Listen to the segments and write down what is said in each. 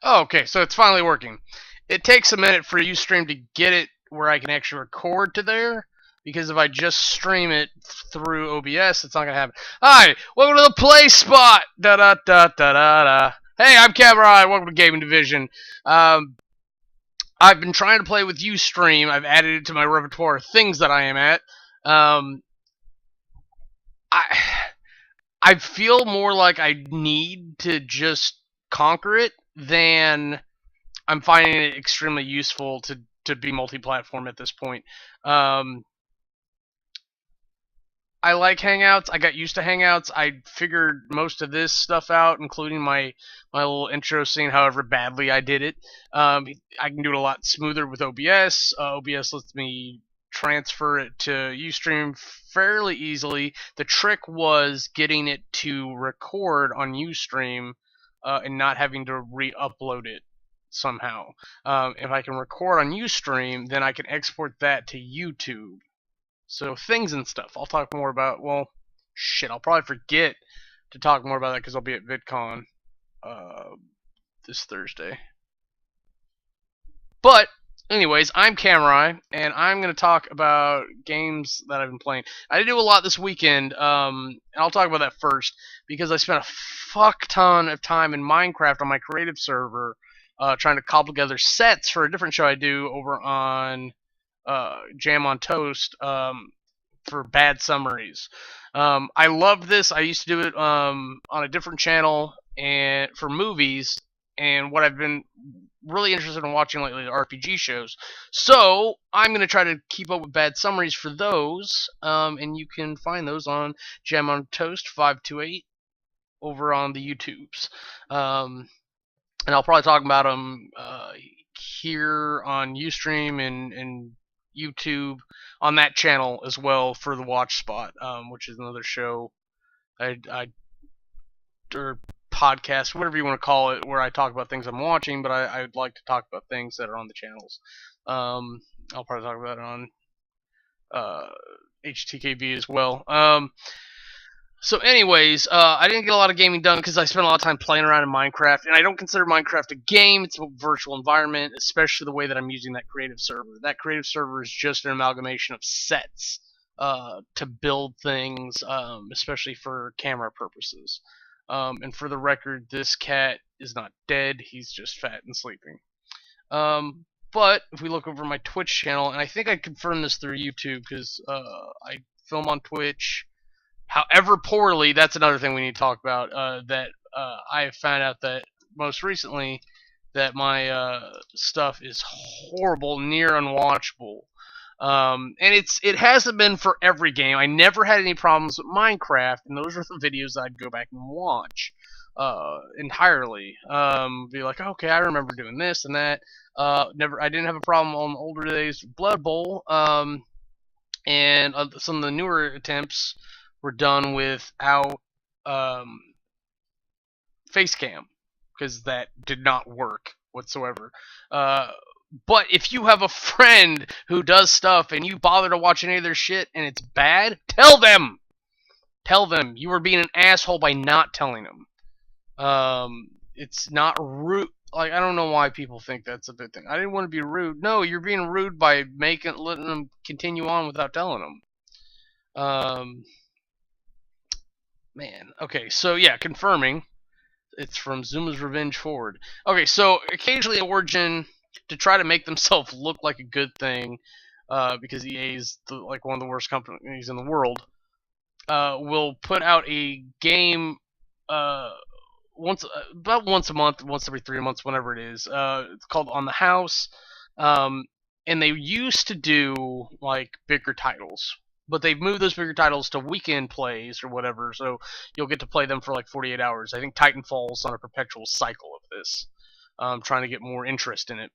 Oh, okay, so it's finally working. It takes a minute for Ustream to get it where I can actually record to there, because if I just stream it through OBS, it's not gonna happen. Hi, welcome to the play spot. Da da da da da da. Hey, I'm Kamurai. Welcome to Gaming Division. Um, I've been trying to play with Ustream. I've added it to my repertoire of things that I am at. Um, I I feel more like I need to just conquer it than I'm finding it extremely useful to be multi-platform at this point. Um, I like Hangouts. I got used to Hangouts. I figured most of this stuff out, including my little intro scene, however badly I did it. I can do it a lot smoother with OBS. OBS lets me transfer it to Ustream fairly easily. The trick was getting it to record on Ustream and not having to re-upload it somehow. If I can record on Ustream, then I can export that to YouTube. So things and stuff. I'll talk more about. Well, shit. I'll probably forget to talk more about that because I'll be at VidCon uh, this Thursday. But anyways, I'm Kamurai, and I'm gonna talk about games that I've been playing. I did do a lot this weekend. And I'll talk about that first because I spent a fuck ton of time in Minecraft on my creative server, trying to cobble together sets for a different show I do over on Jam on Toast, for bad summaries. I love this. I used to do it on a different channel and for movies. And what I've been really interested in watching lately are RPG shows. So I'm gonna try to keep up with bad summaries for those. And you can find those on Jam on Toast 528 over on the YouTubes. And I'll probably talk about them here on Ustream and YouTube on that channel as well for the Watch Spot, which is another show or podcast, whatever you want to call it, where I talk about things I'm watching, but I would like to talk about things that are on the channels. I'll probably talk about it on HTKB as well. So anyways, I didn't get a lot of gaming done because I spent a lot of time playing around in Minecraft, and I don't consider Minecraft a game. It's a virtual environment, especially the way that I'm using that creative server. That creative server is just an amalgamation of sets to build things, especially for camera purposes. And for the record, this cat is not dead. He's just fat and sleeping. But if we look over my Twitch channel, and I think I confirmed this through YouTube because I film on Twitch. However poorly, that's another thing we need to talk about. That I have found out that most recently that my stuff is horrible, near unwatchable. And it hasn't been for every game. I never had any problems with Minecraft, and those are the videos I'd go back and watch entirely. Be like, okay, I remember doing this and that. I didn't have a problem on older days with Blood Bowl. And some of the newer attempts were done without face cam because that did not work whatsoever. But if you have a friend who does stuff and you bother to watch any of their shit and it's bad, tell them. Tell them. You were being an asshole by not telling them. It's not rude. Like, I don't know why people think that's a big thing. I didn't want to be rude. No, you're being rude by letting them continue on without telling them. Man. Okay, so yeah, confirming. It's from Zuma's Revenge Forward. Okay, so occasionally Origin, to try to make themselves look like a good thing, because EA is like one of the worst companies in the world, will put out a game about once a month, once every 3 months, whenever it is. It's called On the House, and they used to do like bigger titles. But they've moved those bigger titles to weekend plays or whatever, so you'll get to play them for like 48 hours. I think Titanfall's on a perpetual cycle of this, trying to get more interest in it.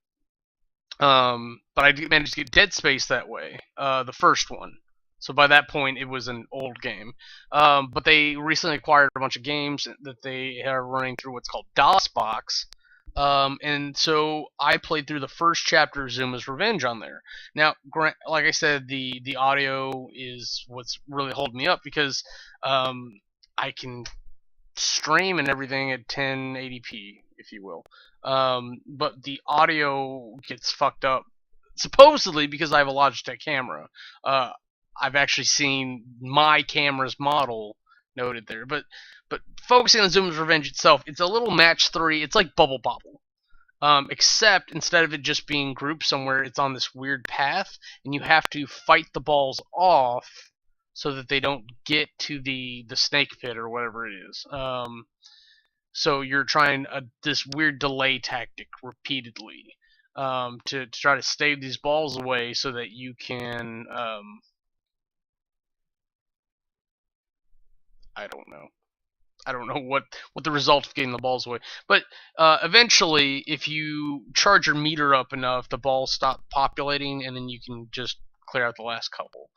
But I managed to get Dead Space that way, the first one. So by that point, it was an old game. But they recently acquired a bunch of games that they are running through what's called DOSBox. And so I played through the first chapter of Zuma's Revenge on there. Now, like I said, the audio is what's really holding me up because I can stream and everything at 1080p, if you will. but the audio gets fucked up supposedly because I have a Logitech camera. Uh, I've actually seen my camera's model noted there, but focusing on Zoom's Revenge itself, it's a little match 3. It's like Bubble Bobble. Except instead of it just being grouped somewhere, it's on this weird path, and you have to fight the balls off so that they don't get to the snake pit or whatever it is. So you're trying this weird delay tactic repeatedly to try to stave these balls away so that you can I don't know. I don't know what the result of getting the balls away. But eventually, if you charge your meter up enough, the balls stop populating, and then you can just clear out the last couple.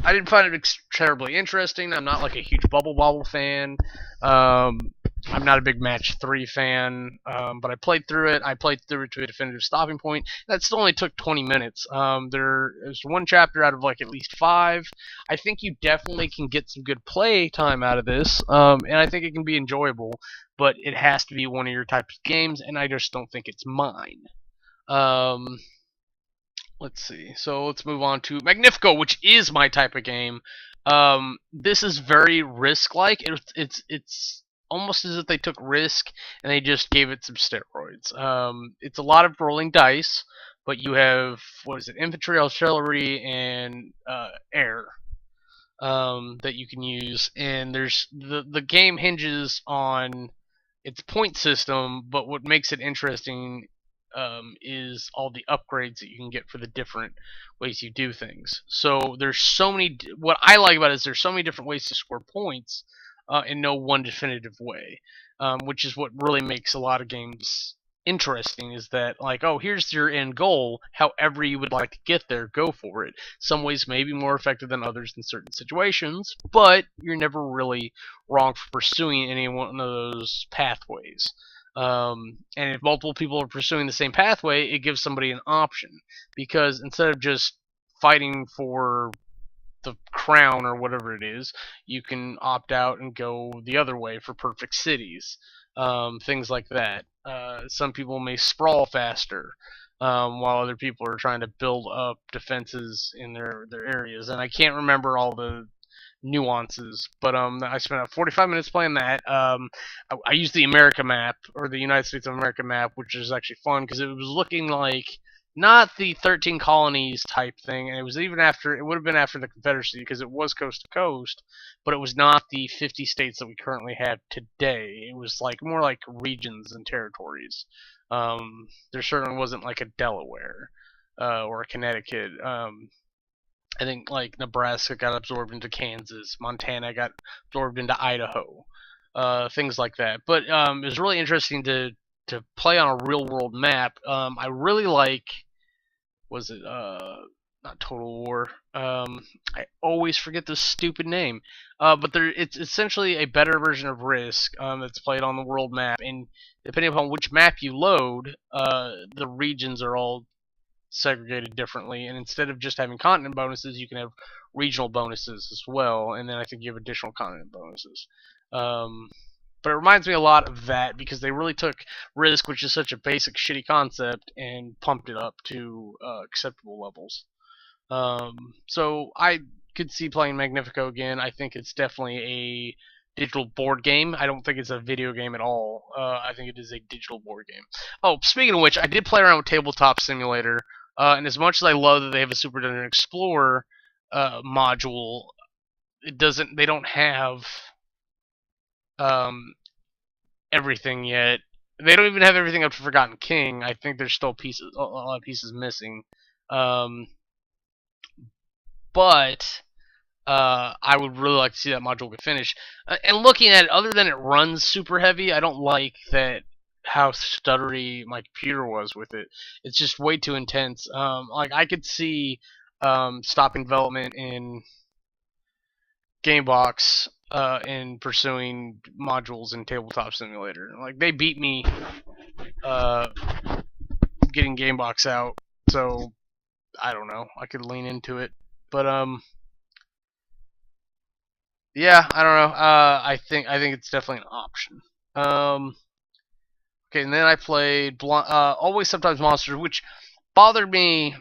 I didn't find it terribly interesting. I'm not like a huge Bubble Bobble fan. I'm not a big Match 3 fan, but I played through it. I played through it to a definitive stopping point. That still only took 20 minutes. There's one chapter out of like at least 5. I think you definitely can get some good play time out of this, and I think it can be enjoyable, but it has to be one of your types of games, and I just don't think it's mine. Let's see. So let's move on to Magnifico, which is my type of game. This is very Risk-like. It's almost as if they took Risk and they just gave it some steroids. It's a lot of rolling dice, but you have, what is it, infantry, artillery, and air that you can use. And there's the game hinges on its point system, but what makes it interesting is all the upgrades that you can get for the different ways you do things. So there's so many. What I like about it is there's so many different ways to score points in no one definitive way, which is what really makes a lot of games interesting. Is that like, oh, here's your end goal. However you would like to get there, go for it. Some ways may be more effective than others in certain situations, but you're never really wrong for pursuing any one of those pathways. And if multiple people are pursuing the same pathway, it gives somebody an option. Because instead of just fighting for the crown or whatever it is, you can opt out and go the other way for perfect cities. Things like that. Some people may sprawl faster, while other people are trying to build up defenses in their areas. And I can't remember all the nuances. But I spent 45 minutes playing that. I used the America map, or the United States of America map, which is actually fun because it was looking like not the 13 colonies type thing, and it was even after, it would have been after the Confederacy because it was coast to coast, but it was not the 50 states that we currently have today. It was like more like regions and territories. There certainly wasn't like a Delaware or a Connecticut. I think like Nebraska got absorbed into Kansas, Montana got absorbed into Idaho, things like that. But it was really interesting to play on a real world map. I really like, was it not Total War? I always forget the stupid name. But it's essentially a better version of Risk that's played on the world map, and depending upon which map you load, the regions are all segregated differently, and instead of just having continent bonuses, you can have regional bonuses as well, and then I think you have additional continent bonuses. But it reminds me a lot of that because they really took Risk, which is such a basic, shitty concept, and pumped it up to acceptable levels. So I could see playing Magnifico again. I think it's definitely a digital board game. I don't think it's a video game at all. I think it is a digital board game. Oh, speaking of which, I did play around with Tabletop Simulator, and as much as I love that they have a Super Dungeon Explorer module, it doesn't. They don't have um, everything yet. They don't even have everything up to Forgotten King. I think there's still pieces, a lot of pieces missing. Um, but I would really like to see that module get finished. And looking at it, other than it runs super heavy, I don't like that how stuttery my computer was with it. It's just way too intense. Like I could see stopping development in Gamebox and pursuing modules in Tabletop Simulator. Like they beat me getting Gamebox out, so I don't know. I could lean into it, but yeah, I don't know. I think it's definitely an option. Okay, and then I played Always Sometimes Monsters, which bothered me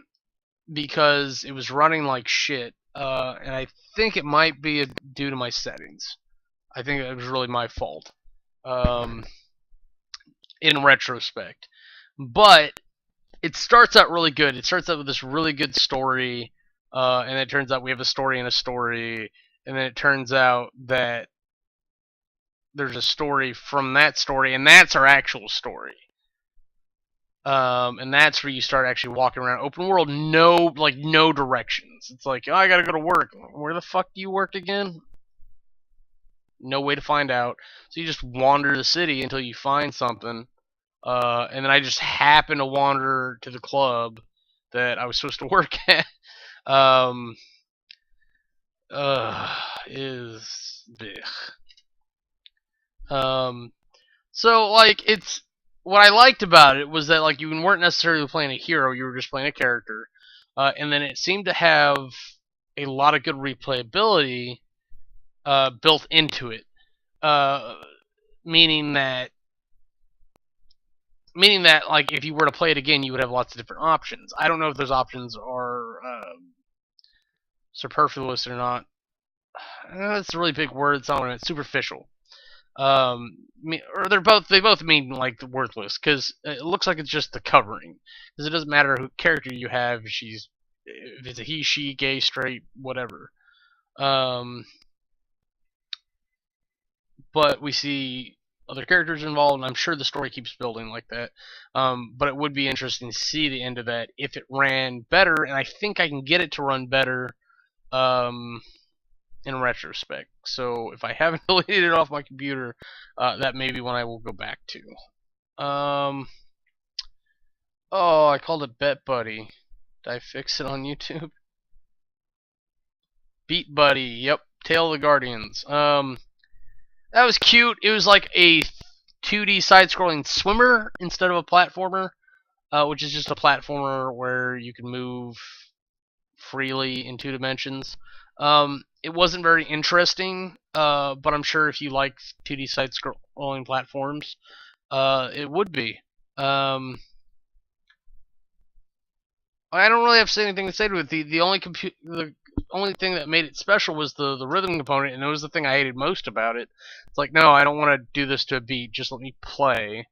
because it was running like shit, and I think it might be due to my settings. I think it was really my fault, um, in retrospect. But it starts out really good. It starts out with this really good story, and it turns out we have a story and a story, and then it turns out that there's a story from that story, and that's our actual story. And that's where you start actually walking around open world, no directions. It's like, oh, I gotta go to work. Where the fuck do you work again? No way to find out. So you just wander the city until you find something. And then I just happen to wander to the club that I was supposed to work at. Um, is big. So like it's what I liked about it was that like you weren't necessarily playing a hero, you were just playing a character, and then it seemed to have a lot of good replayability built into it, uh, meaning that like if you were to play it again, you would have lots of different options. I don't know if those options are superfluous or not. That's a really big word. It's not it's superficial. Or they both mean like worthless because it looks like it's just the covering because it doesn't matter who character you have, if it's a he, she, gay, straight, whatever. um but we see other characters involved, and I'm sure the story keeps building like that. But it would be interesting to see the end of that if it ran better, and I think I can get it to run better um in retrospect. So if I haven't deleted it off my computer, that may be one I will go back to. Oh, I called it Bet Buddy. Did I fix it on YouTube? Beat Buddy. Yep. Tale of the Guardians. That was cute. It was like a 2D side-scrolling swimmer instead of a platformer, which is just a platformer where you can move freely in 2 dimensions. It wasn't very interesting, but I'm sure if you like 2D side-scrolling platforms, it would be. I don't really have to say anything to say to it. The only thing that made it special was the rhythm component, and it was the thing I hated most about it. It's like, no, I don't want to do this to a beat. Just let me play,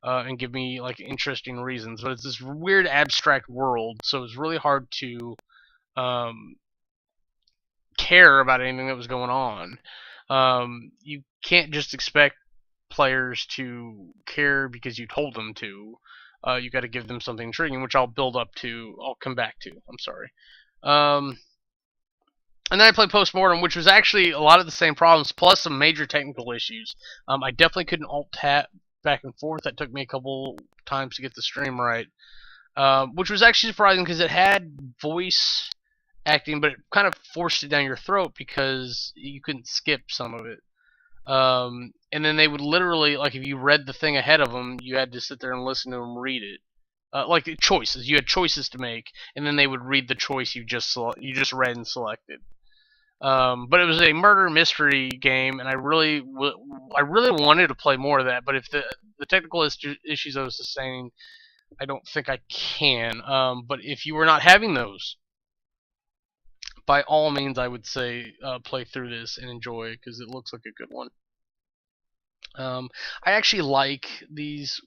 and give me like interesting reasons. But it's this weird abstract world, so it's really hard to um, care about anything that was going on. You can't just expect players to care because you told them to. You got to give them something intriguing, which I'll build up to. I'll come back to. I'm sorry. And then I played Postmortem, which was actually a lot of the same problems, plus some major technical issues. I definitely couldn't alt-tab back and forth. That took me a couple times to get the stream right, which was actually surprising because it had voice acting, but it kind of forced it down your throat because you couldn't skip some of it. And then they would literally, like, if you read the thing ahead of them, you had to sit there and listen to them read it. Like choices, you had choices to make, and then they would read the choice you just read and selected. But it was a murder mystery game, and I really wanted to play more of that. But if the technical issues I was sustaining, I don't think I can. But if you were not having those, by all means, I would say play through this and enjoy it because it looks like a good one. I actually like these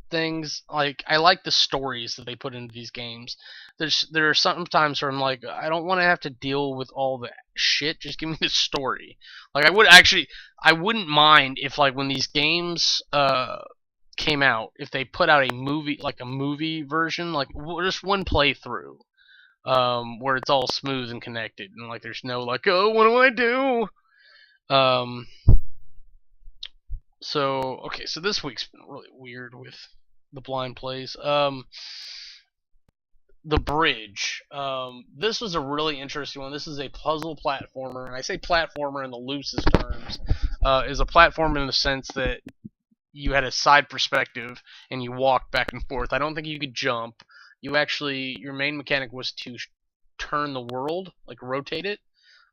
things. Like, I like the stories that they put into these games. There are sometimes where I'm like, I don't want to have to deal with all the shit. Just give me the story. Like, I wouldn't mind if, like, when these games came out, if they put out a movie version, like just one playthrough, where it's all smooth and connected, and like there's no like, oh, what do I do? So okay, so this week's been really weird with the blind plays. The Bridge. This was a really interesting one. This is a puzzle platformer, and I say platformer in the loosest terms. Is a platformer in the sense that you had a side perspective and you walked back and forth. I don't think you could jump. Your main mechanic was to turn the world, like rotate it,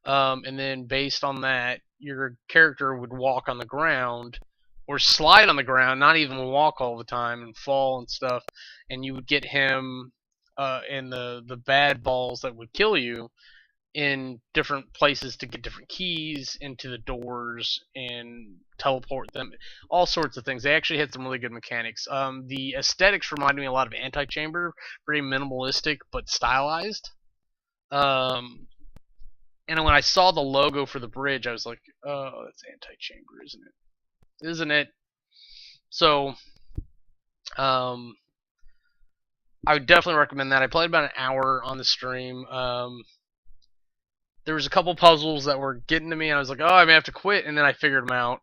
and then based on that, your character would walk on the ground or slide on the ground, not even walk all the time and fall and stuff, and you would get him and the bad balls that would kill you in different places to get different keys into the doors and teleport them, all sorts of things. They actually had some really good mechanics. The aesthetics reminded me a lot of Anti-Chamber, very minimalistic but stylized. Um, and when I saw the logo for the bridge, I was like, "Oh, that's Anti-Chamber, isn't it? Isn't it?" So, um, I would definitely recommend that. I played about an hour on the stream. There was a couple puzzles that were getting to me, and I was like, "Oh, I may have to quit," and then I figured them out.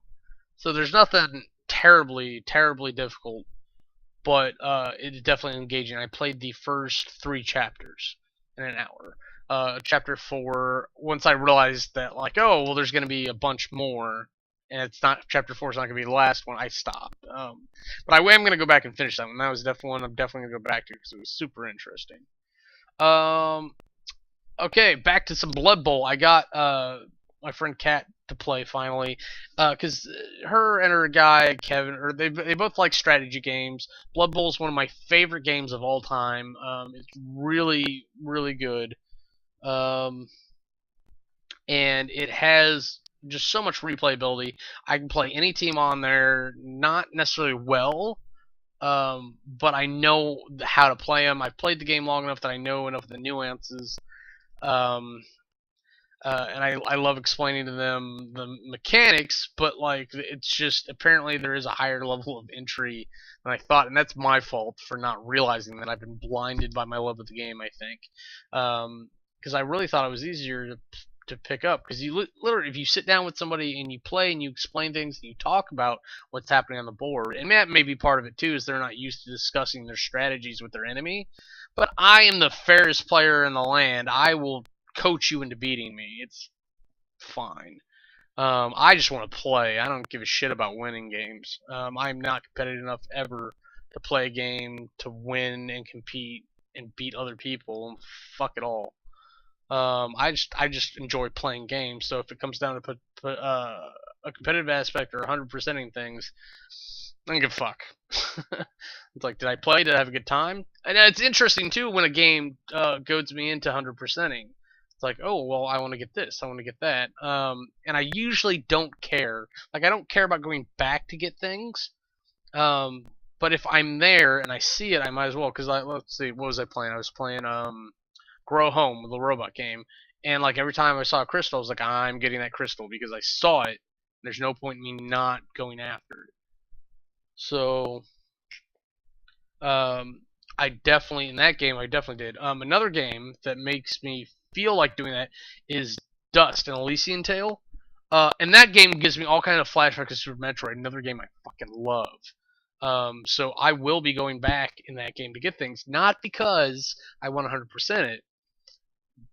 So there's nothing terribly, terribly difficult, but it's definitely engaging. I played the first 3 chapters in an hour. Chapter 4, once I realized that, like, oh, well, there's going to be a bunch more, and it's not, chapter 4 is not going to be the last one, I stopped. But I am going to go back and finish that one. That was definitely one I'm definitely going to go back to because it was super interesting. Okay, back to some Blood Bowl. I got my friend Kat to play finally, because her and her guy Kevin, or they both like strategy games. Blood Bowl is one of my favorite games of all time. It's really really good, um, and it has just so much replayability. I can play any team on there, not necessarily well. But I know how to play them. I've played the game long enough that I know enough of the nuances. Um, and I love explaining to them the mechanics, but like it's just apparently there is a higher level of entry than I thought, and that's my fault for not realizing that. I've been blinded by my love of the game, I think, because I really thought it was easier to pick up, because you literally, if you sit down with somebody and you play and you explain things and you talk about what's happening on the board, and that may be part of it too, is they're not used to discussing their strategies with their enemy. But I am the fairest player in the land. I will coach you into beating me. It's fine. I just want to play. I don't give a shit about winning games. I'm not competitive enough ever to play a game to win and compete and beat other people. Fuck it all. I just enjoy playing games. So if it comes down to put a competitive aspect or 100%ing things, I don't give a fuck. It's like, did I play? Did I have a good time? And it's interesting too when a game goads me into 100%ing. It's like, oh well, I want to get this, I want to get that, and I usually don't care. Like I don't care about going back to get things. But if I'm there and I see it, I might as well. Cause let's see, what was I playing? I was playing Grow Home, the robot game, and like every time I saw a crystal, I was like, I'm getting that crystal because I saw it. There's no point in me not going after it. So, I definitely, in that game, I definitely did. Another game that makes me feel like doing that is Dust, an Elysian Tale. And that game gives me all kind of flashbacks to Super Metroid, another game I fucking love. So I will be going back in that game to get things, not because I want 100% it,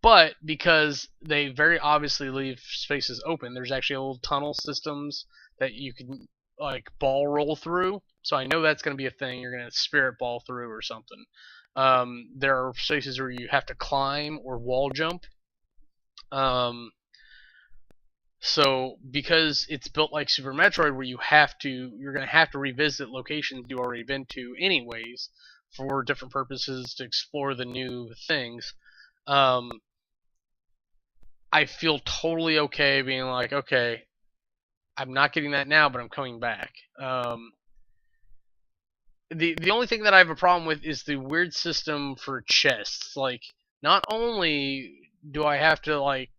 but because they very obviously leave spaces open. There's actually a little tunnel systems that you can like ball roll through. So I know that's going to be a thing. You're going to spirit ball through or something. There are spaces where you have to climb or wall jump. So because it's built like Super Metroid, where you're going to have to revisit locations you've already been to anyways for different purposes to explore the new things. I feel totally okay being like, okay, I'm not getting that now, but I'm coming back. The only thing that I have a problem with is the weird system for chests. Like, not only do I have to like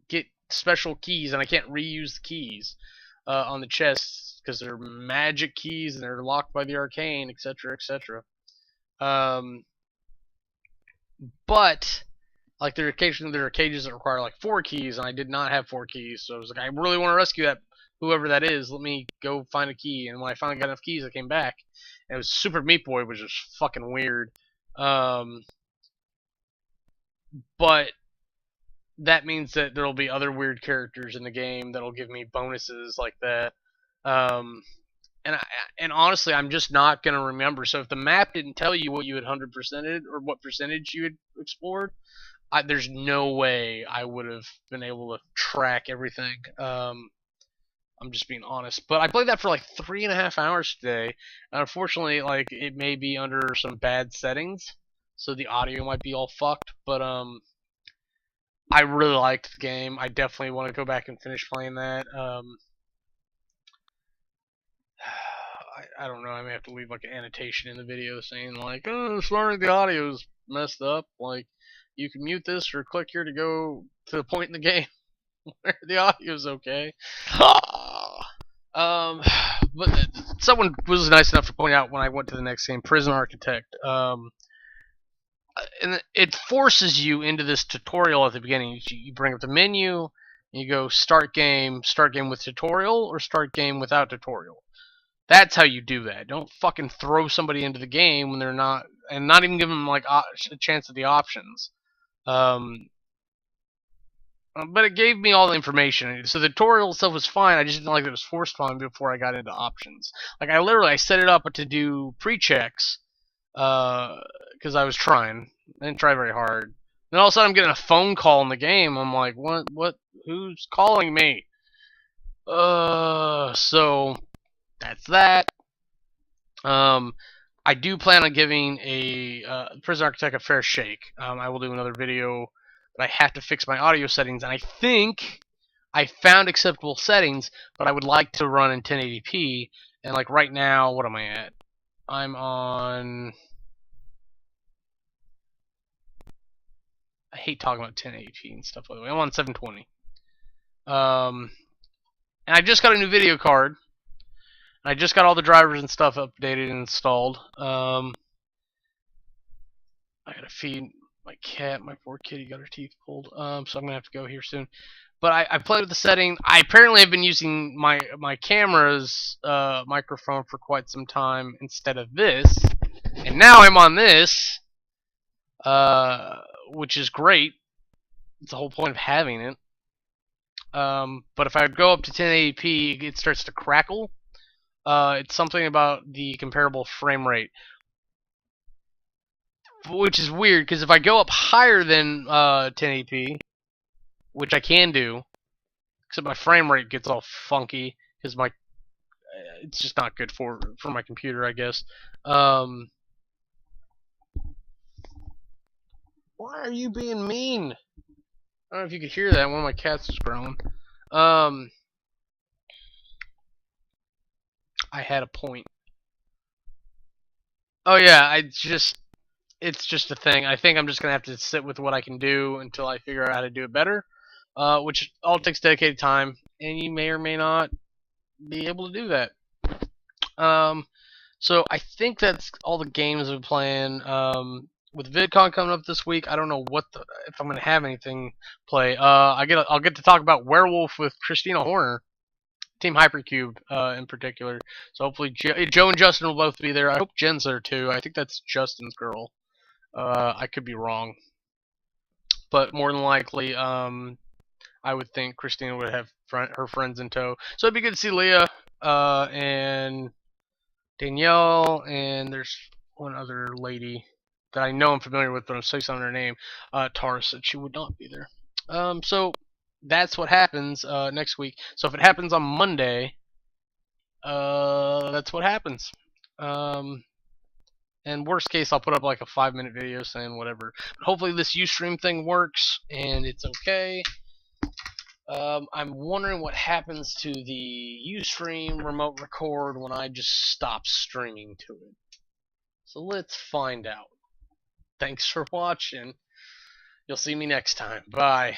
get special keys, and I can't reuse the keys on the chests because they're magic keys and they're locked by the arcane, etc., etc. But like there are cages that require like 4 keys, and I did not have 4 keys, so I was like, I really want to rescue that whoever that is. Let me go find a key. And when I finally got enough keys, I came back, and it was Super Meat Boy, which was fucking weird. But that means that there'll be other weird characters in the game that'll give me bonuses like that. And honestly, I'm just not gonna remember. So if the map didn't tell you what you had 100%ed or what percentage you had explored, there's no way I would have been able to track everything. I'm just being honest. But I played that for like 3.5 hours today. And unfortunately, like it may be under some bad settings, so the audio might be all fucked. But I really liked the game. I definitely want to go back and finish playing that. I don't know. I may have to leave like an annotation in the video saying like, "Oh, sorry, the audio's messed up. Like, you can mute this or click here to go to the point in the game where the audio's okay." um, but someone was nice enough to point out when I went to the next game, Prison Architect. And it forces you into this tutorial at the beginning. You bring up the menu, and you go start game with tutorial, or start game without tutorial. That's how you do that. Don't fucking throw somebody into the game when they're not, and not even give them like a chance at the options. But it gave me all the information. So the tutorial itself was fine. I just didn't like that it was forced on me before I got into options. Like I set it up to do pre-checks because I was trying. I didn't try very hard. Then all of a sudden I'm getting a phone call in the game. I'm like, what? Who's calling me? So that's that. I do plan on giving a Prison Architect a fair shake. I will do another video, but I have to fix my audio settings, and I think I found acceptable settings, but I would like to run in 1080p. And like right now, what am I at? I'm on. I hate talking about 1080p and stuff, by the way. I'm on 720. And I just got a new video card. I just got all the drivers and stuff updated and installed. I gotta feed my cat. My poor kitty got her teeth pulled. So I'm gonna have to go here soon. But I played with the setting. I apparently have been using my camera's microphone for quite some time instead of this, and now I'm on this, which is great. It's the whole point of having it. But if I go up to 1080p, it starts to crackle. It's something about the comparable frame rate, which is weird because if I go up higher than 1080p, which I can do, except my frame rate gets all funky because it's just not good for my computer, I guess. Why are you being mean? I don't know if you could hear that. One of my cats is growling. I had a point. Oh yeah, it's just a thing. I think I'm just gonna have to sit with what I can do until I figure out how to do it better, which all takes dedicated time, and you may or may not be able to do that. So I think that's all the games I'm playing. With VidCon coming up this week, I don't know if I'm gonna have anything play. I'll get to talk about Werewolf with Christina Horner, Team Hypercube in particular. So hopefully Joe and Justin will both be there. I hope Jen's there too. I think that's Justin's girl. I could be wrong, but more than likely, I would think Christina would have her friends in tow. So it'd be good to see Leah and Danielle, and there's one other lady that I know I'm familiar with, but I'm spacing on her name. Tara said she would not be there. So that's what happens next week. So if it happens on Monday, that's what happens. And worst case, I'll put up like a 5-minute video saying whatever. But hopefully this Ustream thing works and it's okay. I'm wondering what happens to the Ustream remote record when I just stop streaming to it. So let's find out. Thanks for watching. You'll see me next time. Bye.